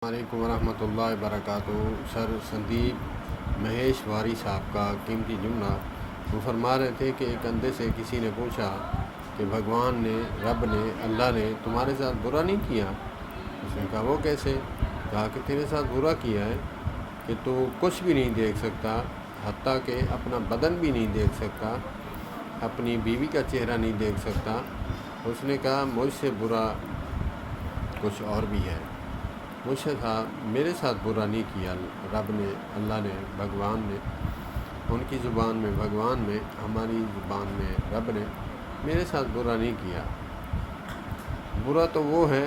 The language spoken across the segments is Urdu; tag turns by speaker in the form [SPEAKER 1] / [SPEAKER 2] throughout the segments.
[SPEAKER 1] علیکم ورحمۃ اللہ وبرکاتہ۔ سر سندیپ مہیش واری صاحب کا قیمتی جملہ وہ فرما رہے تھے کہ ایک اندھے سے کسی نے پوچھا کہ بھگوان نے، رب نے، اللہ نے تمہارے ساتھ برا نہیں کیا؟ اس نے کہا وہ کیسے؟ کہا کہ تیرے ساتھ برا کیا ہے کہ تو کچھ بھی نہیں دیکھ سکتا، حتیٰ کہ اپنا بدن بھی نہیں دیکھ سکتا، اپنی بیوی کا چہرہ نہیں دیکھ سکتا۔ اس نے کہا مجھ سے برا کچھ اور بھی ہے، مجھ سے میرے ساتھ برا نہیں کیا رب نے، اللہ نے، بھگوان نے۔ ان کی زبان میں بھگوان میں، ہماری زبان میں رب نے میرے ساتھ برا نہیں کیا۔ برا تو وہ ہے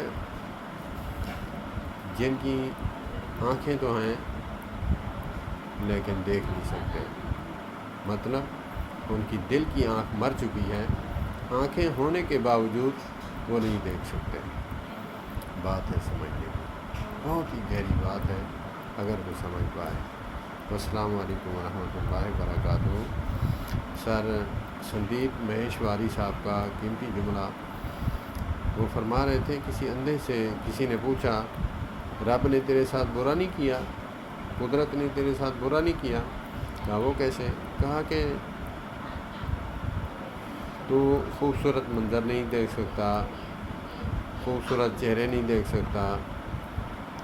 [SPEAKER 1] جن کی آنکھیں تو ہیں لیکن دیکھ نہیں سکتے، مطلب ان کی دل کی آنکھ مر چکی ہے، آنکھیں ہونے کے باوجود وہ نہیں دیکھ سکتے۔ بات ہے سمجھنے کی، بہت ہی گہری بات ہے اگر وہ سمجھ پائے۔ السلام علیکم ورحمۃ اللہ وبرکاتہ۔ سر سندیپ مہیش واری صاحب کا قیمتی جملہ وہ فرما رہے تھے، کسی اندھے سے کسی نے پوچھا رب نے تیرے ساتھ برا نہیں کیا، قدرت نے تیرے ساتھ برا نہیں کیا؟ کہا وہ کیسے؟ کہا کہ تو خوبصورت منظر نہیں دیکھ سکتا، خوبصورت چہرے نہیں دیکھ سکتا،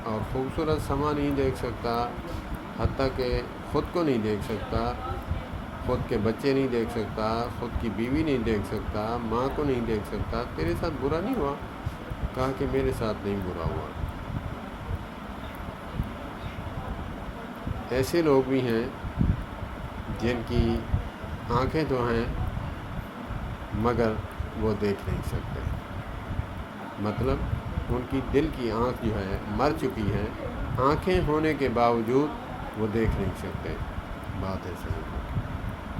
[SPEAKER 1] اور خوبصورت سما نہیں دیکھ سکتا، حتیٰ کہ خود کو نہیں دیکھ سکتا، خود کے بچے نہیں دیکھ سکتا، خود کی بیوی نہیں دیکھ سکتا، ماں کو نہیں دیکھ سکتا، تیرے ساتھ برا نہیں ہوا؟ کہا کہ میرے ساتھ نہیں برا ہوا۔ ایسے لوگ بھی ہیں جن کی آنکھیں تو ہیں مگر وہ دیکھ نہیں سکتے، مطلب ان کی دل کی آنکھ جو ہے مر چکی ہے، آنکھیں ہونے کے باوجود وہ دیکھ نہیں سکتے۔ بات ہے سمجھ۔